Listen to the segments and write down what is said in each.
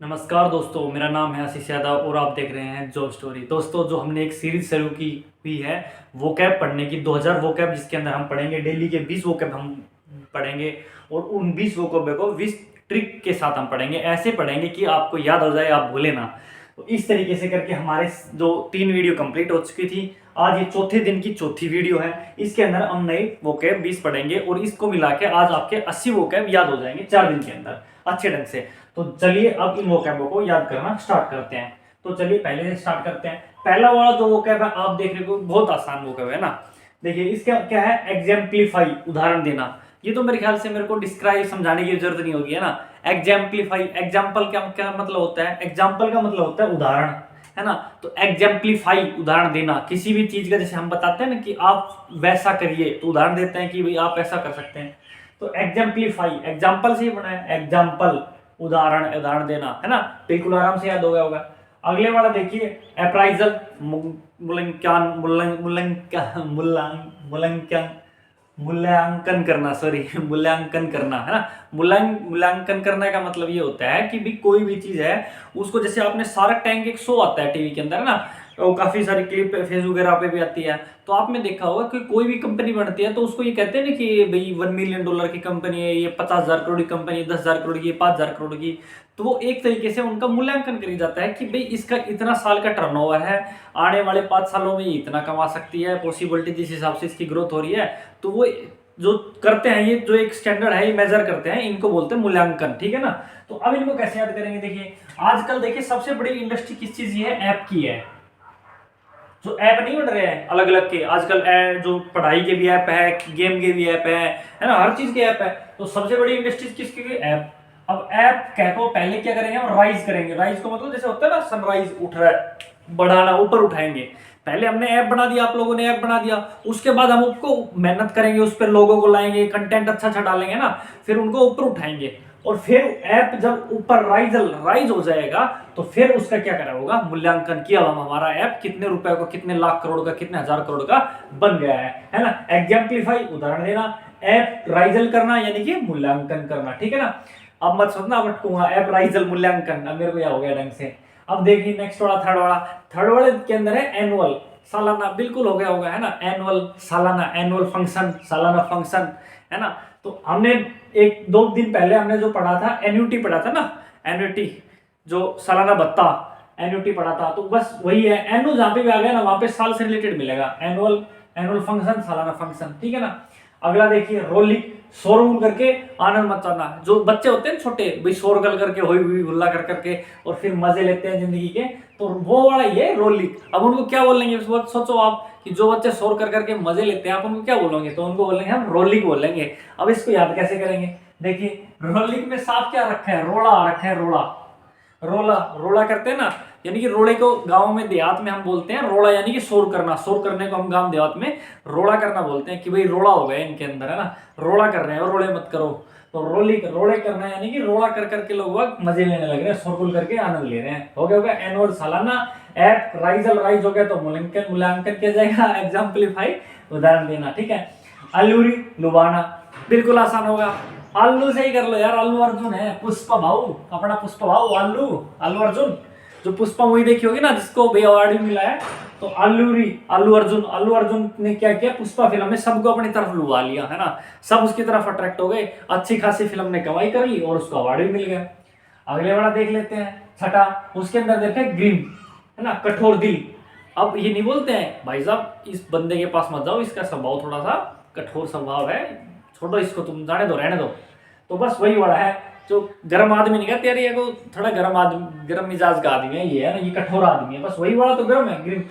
नमस्कार दोस्तों, मेरा नाम है आशीष यादव और आप देख रहे हैं जॉब स्टोरी। दोस्तों, जो हमने एक सीरीज शुरू की हुई है वोकैब पढ़ने की, 2000 वोकैब, जिसके अंदर हम पढ़ेंगे डेली के 20 वोकैब हम पढ़ेंगे और उन 20 वोकैब को 20 ट्रिक के साथ हम पढ़ेंगे। ऐसे पढ़ेंगे कि आपको याद हो जाए, आप भूले ना। तो इस तरीके से करके हमारे जो 3 वीडियो कंप्लीट हो चुकी थी, आज ये चौथे दिन की चौथी वीडियो है। इसके अंदर हम नए वोकैब 20 पढ़ेंगे और इसको मिला के आज आपके 80 वोकैब याद हो जाएंगे 4 दिन के अंदर अच्छे ढंग से। तो चलिए अब इन वोकैबों को याद करना स्टार्ट करते हैं। तो चलिए पहले से स्टार्ट करते हैं। पहला वाला जो वोकैब है आप देख रहे हो, बहुत आसान वोकैब है ना। देखिए इसका क्या है, एग्जाम्पलीफाई, उदाहरण देना। ये तो मेरे ख्याल से मेरे को डिस्क्राइब समझाने की जरूरत नहीं होगी, है ना। एग्जाम्पलीफाई, एग्जाम्पल क्या क्या मतलब होता है? एग्जाम्पल का मतलब होता है उदाहरण, है ना। तो एग्जाम्पलीफाई, उदाहरण देना किसी भी चीज का। जैसे हम बताते हैं ना कि आप वैसा करिए, तो उदाहरण देते हैं कि भाई आप ऐसा कर सकते हैं। तो एग्जाम्पलीफाई, एग्जाम्पल से ही बना है, एग्जाम्पल, उदाहरण, उदाहरण देना, है ना। बिल्कुल आराम से याद हो गया होगा। अगले वाला देखिए, अप्राइजल, मूल्यांकन, मूल्यांकन करना, सॉरी मूल्यांकन करना, है ना। मूल्यांकन करने का मतलब ये होता है कि भी कोई भी चीज है उसको, जैसे आपने शार्क टैंक एक शो आता है टीवी के अंदर, है ना। तो काफी सारी क्लिप फेसबुक वगैरह पे भी आती है। तो आपने देखा होगा कि कोई भी कंपनी बनती है तो उसको ये कहते हैं ना कि भाई $1 मिलियन की कंपनी है, ये 50,000 करोड़ की कंपनी है, 10,000 करोड़ की, 5,000 करोड़ की। तो वो एक तरीके से उनका मूल्यांकन करी जाता है कि भाई इसका इतना साल का टर्नओवर है, आने वाले 5 सालों में ये इतना कमा सकती है, पॉसिबिलिटी जिस हिसाब से इसकी ग्रोथ हो रही है। तो वो जो करते हैं, ये जो एक स्टैंडर्ड है, ये मेजर करते हैं, इनको बोलते हैं मूल्यांकन, ठीक है ना। तो अब इनको कैसे याद करेंगे? देखिए आजकल देखिए सबसे बड़ी इंडस्ट्री किस चीज की है? ऐप की है। जो ऐप नहीं बन रहे हैं अलग अलग के आजकल, जो पढ़ाई के भी ऐप है, गेम के भी ऐप है ना, हर चीज के ऐप है। तो सबसे बड़ी इंडस्ट्री किसकी? ऐप। अब ऐप कह को पहले क्या करेंगे हम? राइज करेंगे। राइज को मतलब जैसे होता है ना, सनराइज उठ रहा है, बढ़ाना, ऊपर उठाएंगे। पहले हमने ऐप बना दिया, आप लोगों ने ऐप बना दिया, उसके बाद हम उसको मेहनत करेंगे, उस पर लोगों को लाएंगे, कंटेंट अच्छा अच्छा डालेंगे ना, फिर उनको ऊपर उठाएंगे। और फिर ऐप जब ऊपर राइज हो जाएगा तो फिर उसका क्या करा होगा? मूल्यांकन किया हम, हमारा ऐप कितने रुपए का, कितने लाख करोड़ का, कितने हजार करोड़ का बन गया है ना। एग्जाम्पलीफाई, उदाहरण देना, ऐप राइजल करना यानी कि मूल्यांकन करना, ठीक है ना। अब मत सोचना अटकूंगा, ऐप राइजल मूल्यांकन, अब मेरे को यह हो गया ढंग से। अब देखिए नेक्स्ट वाला, थर्ड वाले के अंदर है एनुअल, सालाना, बिल्कुल हो गया होगा, है ना। एनुअल, सालाना, एनुअल फंक्शन, सालाना फंक्शन, है ना। तो हमने एक दो दिन पहले हमने जो पढ़ा था, एन्युटी पढ़ा था ना, एन्युटी, जो सालाना भत्ता, एन्युटी पढ़ा था। तो बस वही है, एनु जहां पे भी आ गया ना, वहां पे साल से रिलेटेड मिलेगा। एनुअल, एनुअल फंक्शन, सालाना फंक्शन, ठीक है ना। अगला देखिए रोलिंग, शोरगुल करके आनंद मचाना। जो बच्चे होते हैं छोटे, भाई शोरगुल करके, हुई हुई हुल्ला कर करके, और फिर मजे लेते हैं जिंदगी के, तो वो वाला ये रोलिंग। अब उनको क्या बोलेंगे? सोचो आप कि जो बच्चे शोर कर करके मजे लेते हैं, आप उनको क्या बोलोगे? तो उनको बोलेंगे हम रोलिंग बोलेंगे। अब इसको याद कैसे करेंगे? देखिए रोलिंग में साफ क्या रखा है? रोड़ा रखा है, रोड़ा, रोला, रोड़ा करते हैं ना, यानी कि रोड़े को गांव में, देहात में हम बोलते हैं रोड़ा, यानी कि शोर करना। शोर करने को हम गांव देहात में रोड़ा करना बोलते हैं कि भाई रोड़ा हो गया इनके अंदर, है ना, रोड़ा कर रहे हैं, और रोड़े मत करो। तो रोड़े करना यानी कि रोड़ा कर करके लोग मजे लेने लग रहे हैं, शोरगुल करके आनंद ले रहे हैं। हो गया होगा एनुअल, सालाना, ऐप राइजल, राइज हो गया तो मूल्यांकन किया जाएगा, एग्जाम्पलीफाई, उदाहरण देना, ठीक है। अलूरी, लुभाना, बिल्कुल आसान होगा। आलू से ही कर लो यार, अल्लू अर्जुन है, पुष्पा भाऊ, अपना पुष्पा भाऊ, अल्लू अर्जुन, जो पुष्पा मूवी देखी होगी ना, जिसको भी अवार्ड भी मिला है। तो अल्लू अर्जुन ने क्या किया? पुष्पा फिल्म में सबको अपनी तरफ लुभा लिया, है ना। सब उसकी तरफ अट्रैक्ट हो गए, अच्छी खासी फिल्म ने कमाई कर ली और उसको अवार्ड भी मिल गया। अगले वाला देख लेते हैं, छठा, उसके अंदर देखे ग्रीम, है ना, कठोर दिल। अब ये नहीं बोलते हैं भाई साहब इस बंदे के पास मत जाओ, इसका स्वभाव थोड़ा सा कठोर स्वभाव है, छोड़ो इसको, तुम जाने दो, रहने दो। तो बस वही वाला है, जो गर्म आदमी नहीं कहते यार, ये को थोड़ा गर्म आदमी, गर्म मिजाज का आदमी है ये, है ना, ये कठोर आदमी है, बस वही वाला तो गर्म है। ग्रीम,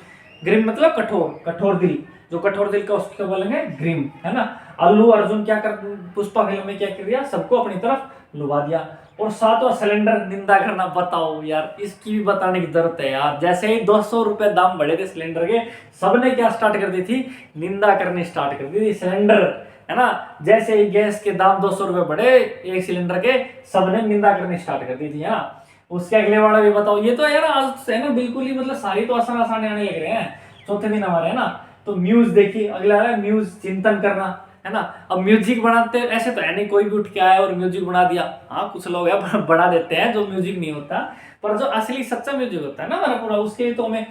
ग्रीम मतलब कठोर, कठोर दिल, जो कठोर दिल का उसको बोलेंगे ग्रीम, है ना। अल्लू अर्जुन क्या कर, पुष्पा फिल्म में क्या कर दिया? सबको अपनी तरफ लुभा दिया। और सातवां सिलेंडर, निंदा करना। बताओ यार, इसकी भी बताने की जरूरत है यार। जैसे ही 200 रुपए दाम बढ़े थे सिलेंडर के, सबने क्या स्टार्ट कर दी थी? निंदा करनी स्टार्ट कर दी थी सिलेंडर, है ना। जैसे ही गैस के दाम 200 रुपए बढ़े एक सिलेंडर के, सबने निंदा करनी स्टार्ट कर दी थी, है ना। उसके अगले वाला भी बताओ। ये तो यार आज से ना बिल्कुल ही, मतलब सारी तो आसान आने लग रहे हैं, चौथे दिन हमारे, है ना। तो म्यूज देखिए, अगला है म्यूज, चिंतन करना, है ना। अब म्यूजिक बनाते ऐसे तो है नहीं कोई भी उठ के आया और म्यूजिक बना दिया, हाँ कुछ लोग है बना देते हैं जो म्यूजिक नहीं होता, पर जो असली सच्चा म्यूजिक होता है ना हमारा पूरा, उसके लिए तो हमें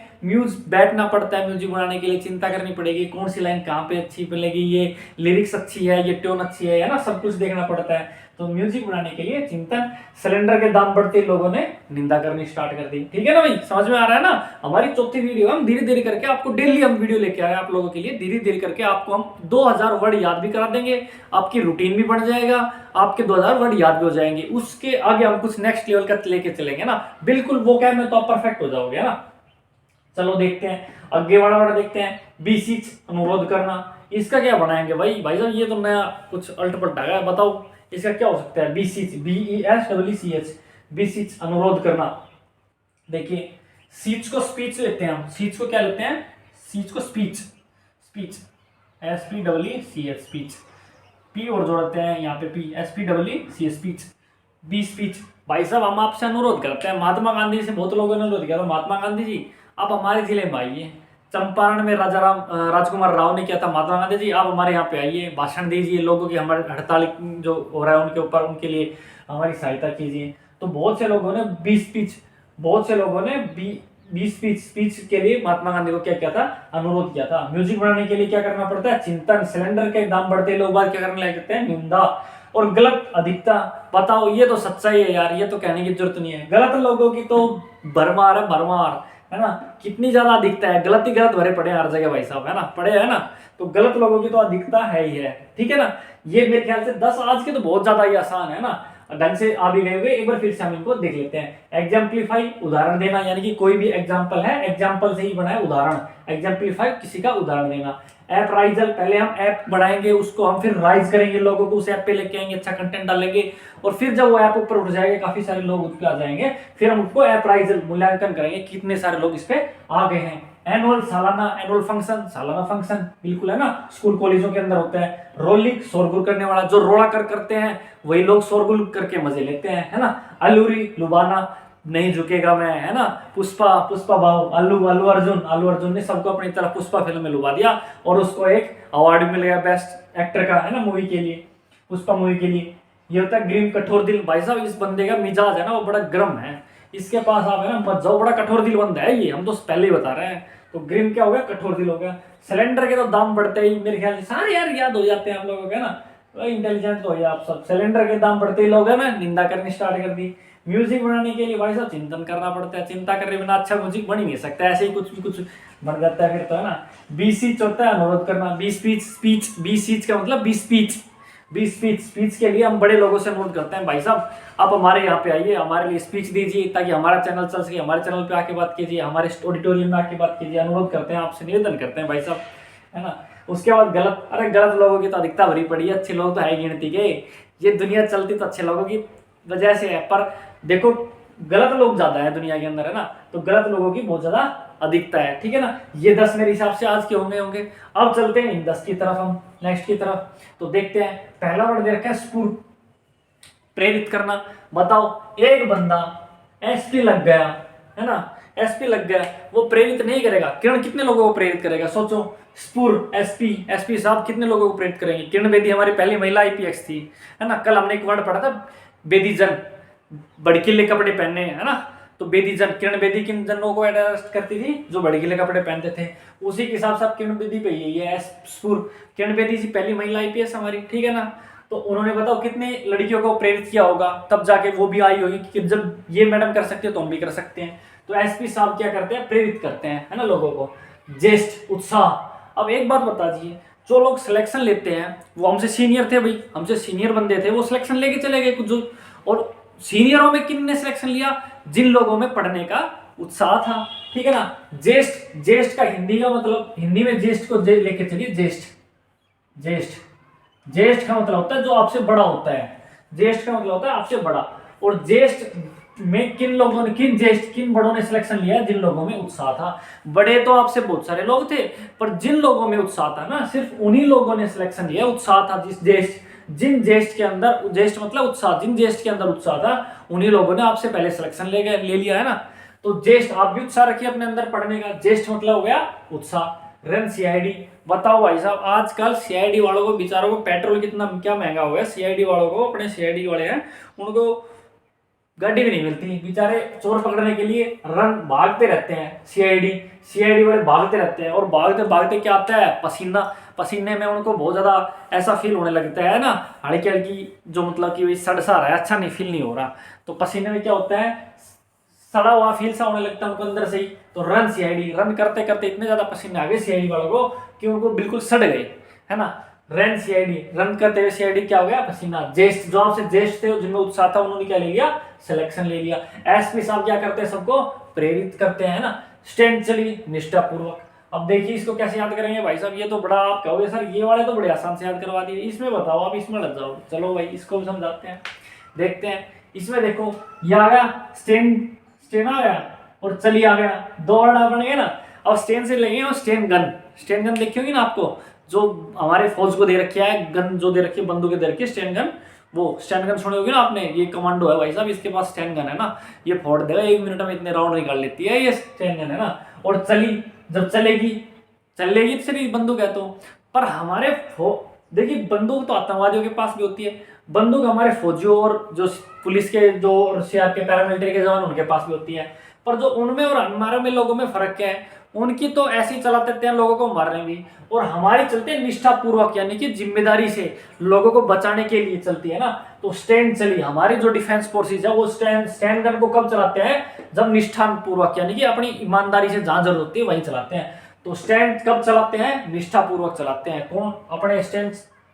बैठना पड़ता है म्यूजिक बनाने के लिए, चिंता करनी पड़ेगी कौन सी लाइन कहाँ पे अच्छी मिलेगी, ये लिरिक्स अच्छी है, ये ट्यून अच्छी है ना, सब कुछ देखना पड़ता है। तो म्यूजिक बनाने के लिए चिंतन, सिलेंडर के दाम बढ़ते लोगों ने निंदा करनी स्टार्ट कर दी। ठीक है ना भाई, समझ में आ रहा है ना। हमारी चौथी वीडियो, हम धीरे धीरे करके आपको डेली हम वीडियो लेके आ रहे हैं आप लोगों के लिए, धीरे धीरे करके आपको हम 2000 वर्ड याद भी करा देंगे, आपकी रूटीन भी बन जाएगा, आपके 2000 वर्ड याद भी हो जाएंगे। उसके आगे हम कुछ नेक्स्ट लेवल का लेके चलेंगे ना, बिल्कुल वो क्या में तो आप परफेक्ट हो जाओगे ना। चलो देखते हैं आगे बड़ा देखते हैं। बीसीच अनुरोध करना, इसका क्या बनाएंगे भाई साहब, ये तो नया कुछ अल्ट पलटा है, बताओ इसका क्या हो सकता है। बीसीच, BESCH, बीसीच अनुरोध करना। देखिए सीच को स्पीच लेते हैं हम, सीच को क्या लेते हैं, सीच को speech, speech SPEECH, speech, P और जोड़ते हैं यहाँ पे P, SPEECH, speech. B speech, भाई साहब हम आपसे अनुरोध करते हैं, महात्मा गांधी से बहुत लोगों ने अनुरोध किया था, महात्मा गांधी जी आप हमारे जिले में आइए। चंपारण में राजकुमार राव ने किया था, महात्मा गांधी जी आप हमारे यहाँ पे आइए, भाषण दीजिए, लोगों की हमारे हड़ताल जो हो रहा है उनके ऊपर, उनके लिए हमारी सहायता कीजिए। तो बहुत से लोगों ने बी स्पीच के लिए महात्मा गांधी को क्या किया था, अनुरोध किया था। म्यूजिक बनाने के लिए क्या करना पड़ता है, चिंतन, सिलेंडर के दाम बढ़ते लोग बात क्या करने लगते हैं, निंदा और गलत अधिकता। बताओ ये तो सच्चाई है यार, ये तो कहने की जरूरत नहीं है, गलत लोगों की तो भरमार है ना, कितनी ज्यादा अधिकता है, गलत ही गलत भरे पड़े हर जगह भाई साहब, है ना, पड़े है ना, तो गलत लोगों की तो अधिकता है ही है। ठीक है ना, ये मेरे ख्याल से 10 आज के तो बहुत ज्यादा ही आसान है ना, ढंग से आ भी गए हुए। एक बार फिर से हम इनको देख लेते हैं। एग्जाम्पलीफाई, उदाहरण देना, यानी कि कोई भी एग्जाम्पल है, एग्जाम्पल से ही बना है उदाहरण, एग्जाम्पलीफाई किसी का उदाहरण देना। ऐप राइजल, पहले हम ऐप बढ़ाएंगे, उसको हम फिर राइज करेंगे, लोगों को उस ऐप पे लेके आएंगे, अच्छा कंटेंट डालेंगे, और फिर जब वो ऐप ऊपर उठ जाएगा, काफी सारे लोग उस पे आ जाएंगे, फिर हम उसको ऐप राइजल मूल्यांकन करेंगे कितने सारे लोग इस पे आ गए हैं। एनुअल, सालाना, एनुअल फंक्शन, सालाना फंक्शन, बिल्कुल है ना, स्कूल कॉलेजों के अंदर होता है। रोलिंग, शोरगुल करने वाला, जो रोड़ा करते हैं वही लोग शोरगुल करके मजे लेते हैं, है ना। अलूरी, लुभाना, नहीं झुकेगा मैं, है ना। पुष्पा भाव, अल्लू अर्जुन ने सबको अपनी तरफ पुष्पा फिल्म में लुभा दिया, और उसको एक अवार्ड मिल गया बेस्ट एक्टर का, है ना, मूवी के लिए, पुष्पा मूवी के लिए। ये होता है ग्रीम, कठोर दिल। भाई साहब इस बंदे का मिजाज है ना वो बड़ा गर्म है, इसके पास आप है ना मत जाओ, बड़ा कठोर दिल बंदा है ये, हम तो पहले ही बता रहे हैं। तो ग्रीम क्या हो गया, कठोर दिल हो गया। सिलेंडर के तो दाम बढ़ते ही मेरे ख्याल से सारे यार याद हो जाते हैं आप लोगों के ना, इंटेलिजेंट तो हो आप सब। सिलेंडर के दाम बढ़ते ही लोग है ना निंदा करनी स्टार्ट कर दी। म्यूजिक बनाने के लिए भाई साहब चिंतन करना पड़ता है, चिंता करने बिना अच्छा म्यूजिक बन ही नहीं सकता, ऐसे ही कुछ बन जाता है फिर तो, है ना। बीसीच होता है अनुरोध करना, बी स्पीच का मतलब बी स्पीच के लिए हम बड़े लोगों से अनुरोध करते हैं, भाई साहब आप हमारे यहाँ पे आइए, हमारे लिए स्पीच दीजिए, ताकि हमारा चैनल चल सके, हमारे चैनल पे आके बात कीजिए, हमारे ऑडिटोरियम में आके बात कीजिए, अनुरोध करते हैं आपसे, निवेदन करते हैं भाई साहब, है ना। उसके बाद गलत लोगों की तो अधिकता भरी पड़ी है, अच्छे लोग तो है गिनती के, ये दुनिया चलती तो अच्छे लोगों की वजह से है, पर देखो गलत लोग ज्यादा है दुनिया के अंदर, है ना, तो गलत लोगों की बहुत ज्यादा अधिकता है। ठीक है ना, ये 10 मेरे हिसाब से आज के होंगे। अब चलते हैं इन 10 की तरफ, हम नेक्स्ट की तरफ, तो देखते हैं। पहला वर्ड दे रखा है स्फूर्त, प्रेरित करना। बताओ एक बंदा एसपी लग गया, है ना, एसपी लग गया, वो प्रेरित नहीं करेगा, किरण कितने लोगों को प्रेरित करेगा, सोचो। स्पूर, एसपी साहब कितने लोगों को प्रेरित करेंगे। किरण बेदी हमारी पहली महिला IPX थी, है ना। कल हमने एक वर्ड पढ़ा था बेदीजन, भड़कीले कपड़े पहनने, है ना, तो बेदीजन, किरण बेदी किन जनों को अरेस्ट करती थी, जो भड़कीले कपड़े पहनते थे, उसी के हिसाब से किरण बेदी पे ये स्पूर। किरण बेदी जी पहली महिला IPS हमारी, ठीक है ना। तो उन्होंने बताओ कितने लड़कियों को प्रेरित किया होगा, तब जाके वो भी आई होगी कि जब ये मैडम कर सकते हो तो हम भी कर सकते हैं। तो SP साहब क्या करते हैं, प्रेरित करते हैं, है ना, लोगों को। ज्येष्ठ, उत्साह। अब एक बात बता दीजिए, जो लोग सिलेक्शन लेते हैं वो हमसे सीनियर थे भाई, हमसे सीनियर बंदे थे, वो सिलेक्शन लेके चले गए कुछ जो, और सीनियरों में किन ने सिलेक्शन लिया, जिन लोगों में पढ़ने का उत्साह था, ठीक है ना। ज्येष्ठ का हिंदी का मतलब, हिंदी में ज्येष्ठ को लेके चलिए, ज्येष्ठ का मतलब होता है जो आपसे बड़ा होता है, ज्येष्ठ का मतलब होता है आपसे बड़ा। और ज्येष्ठ में किन बड़ों ने सिलेक्शन लिया, जिन लोगों में उत्साह था। बड़े तो आपसे बहुत सारे लोग थे, पर जिन लोगों में उत्साह था ना, सिर्फ उन्हीं लोगों ने सिलेक्शन लिया, उत्साह था जिन ज्येष्ठ के अंदर, ज्येष्ठ मतलब उत्साह, जिन ज्येष्ठ के अंदर उत्साह था उन्हीं लोगों ने आपसे पहले सिलेक्शन ले लिया, है ना। तो ज्येष्ठ, आप भी उत्साह रखिए अपने अंदर पढ़ने का, ज्येष्ठ मतलब हो गया उत्साह। Run CID. बताओ भाई साहब, आजकल सीआईडी वालों को बेचारों को पेट्रोल कितना क्या महंगा हो गया। सीआईडी वालों को, अपने सीआईडी वाले हैं उनको गाड़ी भी नहीं मिलती, बेचारे चोर पकड़ने के लिए रन भागते रहते हैं। सीआईडी वाले भागते रहते हैं, और भागते भागते क्या आता है, पसीना। पसीने में उनको बहुत ज्यादा ऐसा फील होने लगता है ना, हल्की हल्की जो मतलब कि सड़ सा रहा है, अच्छा नहीं फील नहीं हो रहा। तो पसीने में क्या होता है, सड़ा हुआ फील सा होने लगता है उनको अंदर से ही। तो रन सीआईडी, रन करते करते इतने ज्यादा पसीने आ गए सीआईडी वालों को कि उनको बिल्कुल सड़ गए, है ना। रन सीआईडी, रन करते हुए सीआईडी क्या हो गया, पसीना। जेस्ट, जो आपसे जेस्ट थे जिनमें उत्साह था, उन्होंने क्या ले लिया, सिलेक्शन ले लिया। एसपी साहब क्या करते हैं, सबको प्रेरित करते हैं ना। स्टैंड चली निष्ठापूर्वक। अब देखिए इसको कैसे याद करेंगे भाई साहब, ये तो बड़ा आप कहोगे सर ये वाले तो बड़े आसान से याद करवा दिए, इसमें बताओ, आप इसमें लग जाओ। चलो भाई इसको भी समझाते हैं, देखते हैं। इसमें देखो ये आ गया स्टैंड, स्टैंड आ गया, और चली आ गया, दो वर्ड बन गए ना। अब स्टैंड से लेंगे और स्टैंड गन। स्टैंड गन देखी होगी ना आपको, जो हमारे फौज को दे रखी है, गन जो दे रखी है, बंदूकें दे रखी है, स्टैंड गन। वो स्टैंड गन सुने होगी ना आपने, ये कमांडो है भाई साहब, इसके पास स्टैंड गन है ना, ये फोड़ देगा 1 मिनट में, इतने राउंड निकाल लेती है, ये स्टैंड गन है ना। और चली, जब चलेगी तो चली बंदूक है तो। पर हमारे देखिए बंदूक तो आतंकवादियों के पास भी होती है, बंदूक हमारे फौजियों और जो पुलिस के, जो रशिया के पैरामिलिट्री के जवान, उनके पास भी होती है। पर जो उनमें और हमारे में लोगों में फर्क क्या है, उनकी तो ऐसे ही चलाते रहते हैं लोगों को मारने भी, और हमारी चलते हैं निष्ठापूर्वक, यानी कि जिम्मेदारी से लोगों को बचाने के लिए चलती है ना। तो स्टैंड चली, हमारी जो डिफेंस फोर्सेज है वो स्टैंड गन को कब चलाते हैं, जब निष्ठापूर्वक, यानी कि अपनी ईमानदारी से जहां जरूरत होती है वहीं चलाते हैं। तो स्टैंड कब चलाते हैं, निष्ठापूर्वक चलाते हैं। कौन, अपने स्टैंड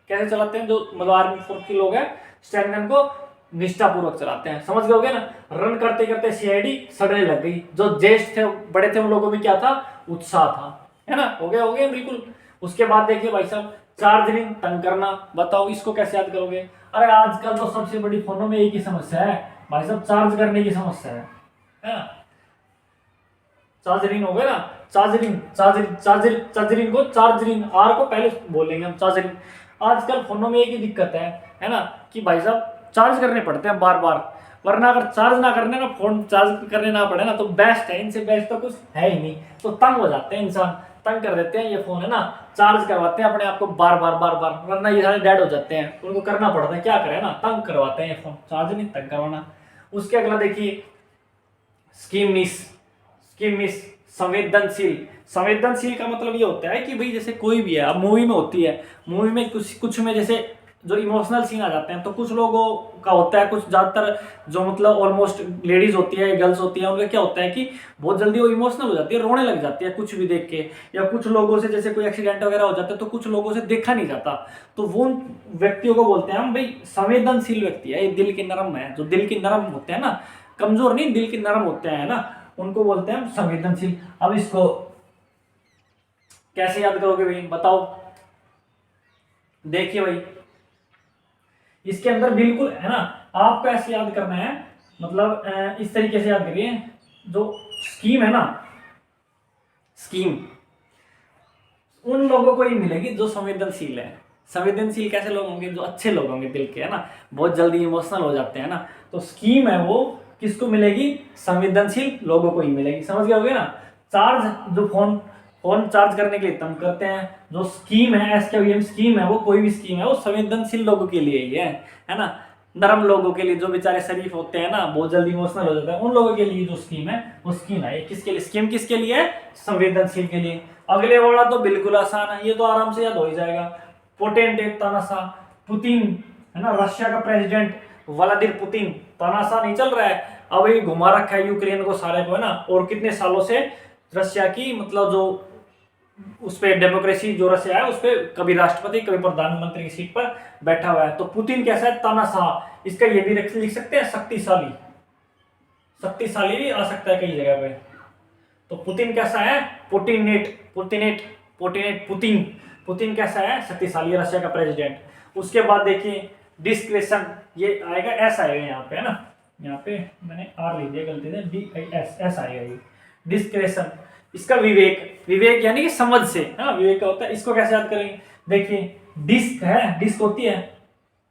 कैसे चलाते हैं, जो मतलब आर्मी फोर्स के लोग हैं, स्टैंड गन को निष्ठापूर्वक चलाते हैं। समझ गए ना। रन करते करते सीआईडी सड़ने लग गई, जो ज्येष्ठ थे बड़े थे उन लोगों में क्या था, उत्साह था, है ना। हो गया बिल्कुल। उसके बाद देखिए भाई साहब, चार्जिंग तंग करना। बताओ इसको कैसे याद करोगे। अरे आजकल तो सबसे बड़ी फोनों में एक ही समस्या है भाई साहब, चार्ज करने की समस्या है ना। चार्जरिंग हो गया ना, चार्जरिंग को, चार्जरिंग आर को पहले बोलेंगे हम, चार्जरिंग। आजकल फोनों में एक ही दिक्कत है ना, कि भाई साहब चार्ज करने पड़ते हैं बार बार, वरना अगर चार्ज ना करने ना, फोन चार्ज करने ना पड़े ना, तो बेस्ट है। इनसे बेस्ट तो कुछ है ही नहीं। तो तंग हो जाते हैं इंसान, तंग कर देते हैं ये फोन, है ना। चार्ज करवाते हैं अपने आप को बार बार, वरना ये सारे डेड हो जाते हैं, उनको करना पड़ता है, क्या करें ना, तंग करवाते हैं ये फोन, चार्ज नहीं तंग करवाना। उसके अगला देखिए स्कीमिस, संवेदनशील का मतलब ये होता है कि भाई जैसे कोई भी है, अब मूवी में होती है, मूवी में कुछ में जैसे जो इमोशनल सीन आ जाते हैं, तो कुछ लोगों का होता है, कुछ ज्यादातर जो मतलब ऑलमोस्ट लेडीज होती है, गर्ल्स होती है, उनका क्या होता है कि बहुत जल्दी वो इमोशनल हो जाती है, रोने लग जाती है कुछ भी देख के। या कुछ लोगों से जैसे कोई एक्सीडेंट वगैरह हो जाता है, तो कुछ लोगों से देखा नहीं जाता, तो वो व्यक्तियों को बोलते हैं हम भाई संवेदनशील व्यक्ति है, दिल के नरम है, जो दिल के नरम होते हैं ना, कमजोर नहीं, दिल के नरम होते हैं ना, उनको बोलते हैं संवेदनशील। अब इसको कैसे याद करोगे भाई, बताओ। देखिए भाई इसके अंदर बिल्कुल, है ना, आपको ऐसे याद करना है, मतलब इस तरीके से याद करिए। जो स्कीम है ना, स्कीम उन लोगों को ही मिलेगी जो संवेदनशील है। संवेदनशील कैसे लोग होंगे, जो अच्छे लोग होंगे दिल के, है ना, बहुत जल्दी इमोशनल हो जाते हैं ना। तो स्कीम है वो किसको मिलेगी, संवेदनशील लोगों को ही मिलेगी। समझ गए होगे ना। चार्ज, जो फोन चार्ज करने के लिए तंग करते हैं, जो स्कीम है, एसकेवीएम स्कीम है, वो कोई भी स्कीम है, वो संवेदनशील लोगों के लिए ही है ना। नरम लोगों के लिए, जो बेचारे शरीफ होते हैं ना, बहुत जल्दी इमोशनल हो जाते हैं, उन लोगों के लिए जो स्कीम है वो स्कीम है। किसके लिए स्कीम, किसके लिए है, संवेदनशील के लिए। अगले वाला तो बिल्कुल आसान है, ये तो आराम से याद हो ही जाएगा। पोटेंटेट, तानाशाह, पुतिन, है ना, रशिया का प्रेसिडेंट व्लादिमीर पुतिन, तानाशाह नहीं चल रहा है, अब ये घुमा रखा है यूक्रेन को सारे को, है ना। और कितने सालों से रशिया की मतलब जो उस पर डेमोक्रेसी जो रशिया है, उस पर कभी राष्ट्रपति कभी प्रधानमंत्री की सीट पर बैठा हुआ है। तो पुतिन कैसा है, तानाशाह। इसका ये भी लिख सकते हैं शक्तिशाली, शक्तिशाली भी आ सकता है कई जगह पे। तो पुतिन कैसा है, पुतिन कैसा है, शक्तिशाली, रशिया का प्रेसिडेंट। उसके बाद देखिए डिस्क्रेशन, ये आएगा एस आएगा यहाँ पे, है ना, यहाँ पे मैंने आर लिख दिया गलती से, DIS आएगा ये डिस्क्रेशन। इसका विवेक यानी कि समझ से, है ना, विवेक का होता है। इसको कैसे याद करेंगे, देखिए डिस्क है, डिस्क होती है,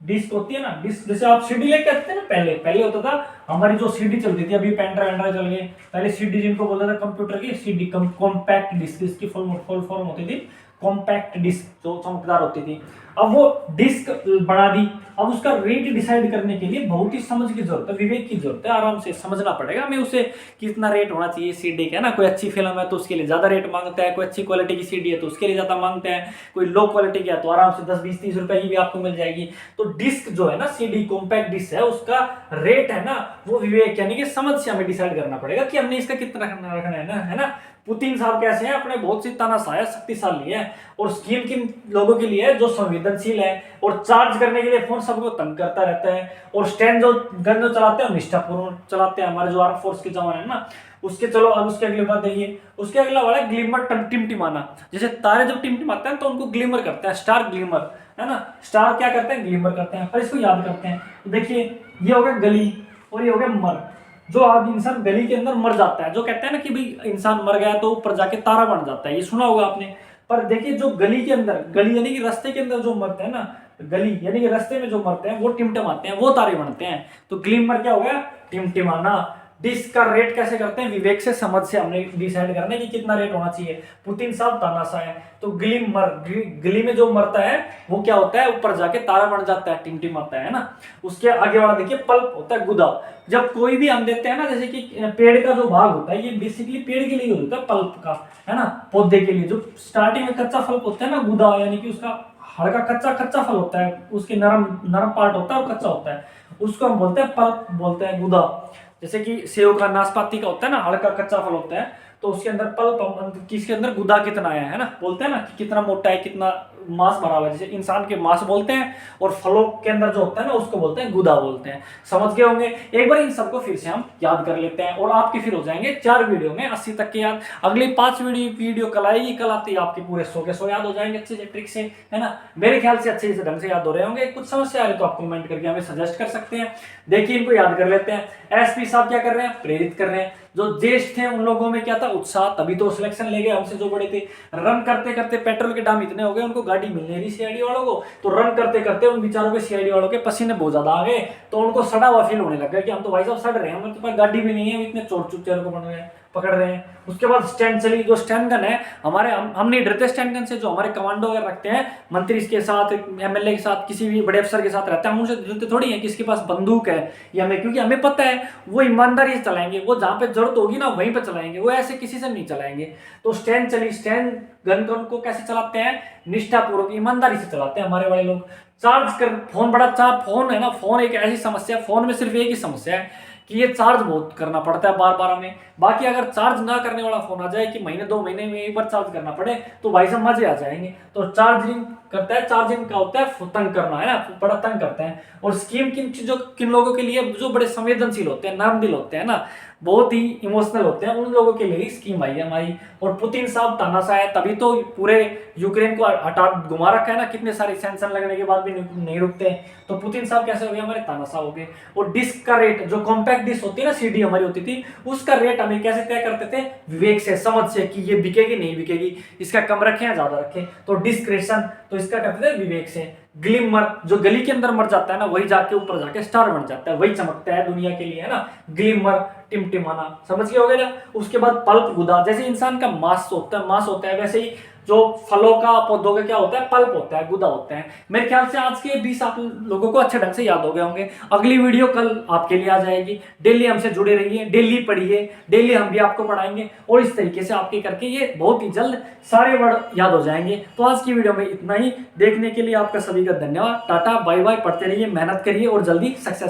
डिस्क होती है ना, डिस्क जैसे आप सीडी लेके आते थे ना, पहले पहले होता था हमारी जो सीडी चलती थी, अभी पेन ड्राइव एंड्राइव चल गए, पहले सीडी जिनको बोलते थे कंप्यूटर की सीडी, कॉम्पैक्ट डिस्क, इसकी फुल फॉर्म होती थी कॉम्पैक्ट डिस्क, जो चमकदार होती थी। अब वो डिस्क बना दी, अब उसका रेट डिसाइड करने के लिए बहुत ही समझ की जरूरत है, विवेक की जरूरत है, आराम से समझना पड़ेगा हमें उसे कितना रेट होना चाहिए सीडी का, है ना। कोई अच्छी फिल्म है तो उसके लिए ज्यादा रेट मांगता है, कोई अच्छी क्वालिटी की सीडी है तो उसके लिए ज्यादा मांगते हैं, कोई लो क्वालिटी की है तो आराम से 10 20 30 रुपए की भी आपको मिल जाएगी। तो डिस्क जो है ना, सीडी कॉम्पैक्ट डिस्क है, उसका रेट है ना, वो विवेक यानी कि समझ से हमें डिसाइड करना पड़ेगा कि हमने इसका कितना रखना है ना। पुतिन साहब कैसे हैं, अपने बहुत सी तानाशाह शक्तिशाली है, और स्कीम किन लोगों के लिए है, जो संवेदनशील है और चार्ज करने के लिए फोन सबको तंग करता रहता है, और स्टैंड जो गन जो चलाते हैं निष्ठापूर्ण चलाते हैं, हमारे जो आर्म फोर्स के जवान है ना उसके। चलो अब उसके अगले बात देखिए, उसके अगला वाला ग्लिमर टिमटिमाना, जैसे तारे जब टिमटिमाते हैं तो उनको ग्लिमर करते हैं, स्टार ग्लिमर, है ना। स्टार क्या करते हैं, ग्लिमर करते हैं, पर इसको याद करते हैं। तो देखिए ये हो गया गली और ये हो गया मर। जो आज इंसान गली के अंदर मर जाता है, जो कहते हैं ना कि भाई इंसान मर गया तो ऊपर जाके तारा बन जाता है, ये सुना होगा आपने। पर देखिए जो गली के अंदर, गली यानी कि रास्ते के अंदर जो मरते हैं ना, गली यानी कि रास्ते में जो मरते हैं वो टिमटिमाते हैं, वो तारे बनते हैं। तो ग्लिमर क्या हो गया, टिमटिमाना। डिस्क का रेट कैसे करते हैं, विवेक से समझ से हमने डिसाइड करना है कि कितना रेट होना चाहिए। पुतिन साहब तानाशाह है, तो गली में जो मरता है वो क्या होता है, ऊपर जाके तारा बन जाता है, टिमटिमाता है ना। उसके आगे वाला देखिए पल्प होता है, गुदा। जब कोई भी हम देते हैं ना, जैसे कि पेड़ का जो भाग होता है ये बेसिकली पेड़ के लिए होता है, पल्प का, है ना, पौधे के लिए। जो स्टार्टिंग में कच्चा फल होता है ना, गुदा, यानी कि उसका हल्का कच्चा कच्चा फल होता है, उसके नरम नरम पार्ट होता है और कच्चा होता है, उसको हम बोलते हैं पल्प, बोलते हैं गुदा। जैसे कि सेव का, नाशपाती का होता है ना, हल्का कच्चा फल होता है, तो उसके अंदर पल्प, किसके अंदर गुदा कितना है ना, बोलते हैं ना कि कितना मोटा है, कितना मांस भरा हुआ है, जैसे इंसान के मांस बोलते हैं, और फलों के अंदर जो होता है ना उसको बोलते हैं गुदा बोलते हैं। समझ गए होंगे। एक बार इन सबको फिर से हम याद कर लेते हैं, और आपके फिर हो जाएंगे 4 वीडियो में 80 तक के याद। अगली 5 वीडियो कल आएगी, कल आती है आपके पूरे 100 के 100 याद हो जाएंगे अच्छे से, ट्रिक से, है ना। मेरे ख्याल से अच्छे से ढंग से याद हो रहे होंगे। कुछ समस्या आ रही तो आप कमेंट करके हमें सजेस्ट कर सकते हैं। देखिए इनको याद कर लेते हैं। एसपी साहब क्या कर रहे हैं, प्रेरित कर रहे हैं। जो ज्येष्ठ थे उन लोगों में क्या था, उत्साह, तभी तो सिलेक्शन ले गए हमसे जो बड़े थे। रन करते करते पेट्रोल के दाम इतने हो गए, उनको गाड़ी मिल नहीं रही सीआईडी वालों को, तो रन करते करते उन बेचारों के सीआईडी वालों के पसीने बहुत ज्यादा आ गए, तो उनको सड़ा हुआ फील होने लग गया कि हम तो भाई साहब सड़ रहे हैं, हमारे पास गाड़ी भी नहीं है, इतने चोर चुच्चर को बन गए, पकड़ रहे हैं। उसके बाद स्टैंड चली, जो स्टैंड गन है हमारे, हम नहीं डरते स्टैंड गन से, जो हमारे कमांडो वगैरह रखते हैं, मंत्री के साथ, एमएलए के साथ, किसी भी बड़े अफसर के साथ रहते हैं, हम उनसे डरते थोड़ी है कि इसके पास बंदूक है या हमें, क्योंकि हमें पता है वो ईमानदारी से चलाएंगे, वो जहां पे जरूरत होगी ना वहीं पे चलाएंगे, वो ऐसे किसी से नहीं चलाएंगे। तो स्टैंड चली, स्टैंड गन को कैसे चलाते हैं, निष्ठापूर्वक ईमानदारी से चलाते हैं हमारे वाले लोग। चार्ज कर, फोन बड़ा चार्ज, फोन है ना, फोन एक ऐसी समस्या, फोन में सिर्फ एक ही समस्या है कि ये चार्ज बहुत करना पड़ता है बार बार हमें। बाकी अगर चार्ज ना करने वाला फोन आ जाए कि महीने 2 महीने में एक बार चार्ज करना पड़े, तो भाई साहब मजे आ जाएंगे। तो चार्जिंग करता है, चार्जिंग का होता है तंग करना, है ना, बड़ा तंग करते हैं। और स्कीम किन चीजों, किन लोगों के लिए, जो बड़े संवेदनशील होते हैं, नरम दिल होते हैं ना, बहुत ही इमोशनल होते हैं, उन लोगों के लिए स्कीम आई है हमारी। और पुतिन साहब तानाशाह है, तभी तो पूरे यूक्रेन को हटा घुमा रखा है ना, कितने सारे सैंक्शन लगने के बाद भी नहीं रुकते। तो पुतिन साहब कैसे हो गए, हमारे तानाशाह हो गए। और डिस्क का रेट, जो कॉम्पैक्ट डिस्क होती है ना, सीडी हमारी होती थी, उसका रेट हमें कैसे तय करते थे, विवेक से, समझ से, कि ये बिकेगी नहीं बिकेगी, इसका कम रखें या ज्यादा रखें। तो डिस्क्रिप्शन, तो इसका करते थे विवेक से। ग्लिमर, जो गली के अंदर मर जाता है ना, वही जाके ऊपर जाके स्टार बन जाता है, वही चमकता है दुनिया के लिए, है ना। ग्लिमर, टिमटिमाना, समझ गए हो गए ना। उसके बाद पल्प, गुदा, जैसे इंसान का मांस होता है वैसे ही जो फलों का, पौधों का क्या होता है, पल्प होता है, गुदा होता है। मेरे ख्याल से आज के 20 आप लोगों को अच्छे ढंग से याद हो गए होंगे। अगली वीडियो कल आपके लिए आ जाएगी। डेली हमसे जुड़े रहिए, डेली पढ़िए, डेली हम भी आपको पढ़ाएंगे, और इस तरीके से आपके करके ये बहुत ही जल्द सारे वर्ड याद हो जाएंगे। तो आज की वीडियो में इतना ही। देखने के लिए आपका सभी का धन्यवाद। Tata bye bye. पढ़ते रहिए, मेहनत करिए और जल्दी सक्सेस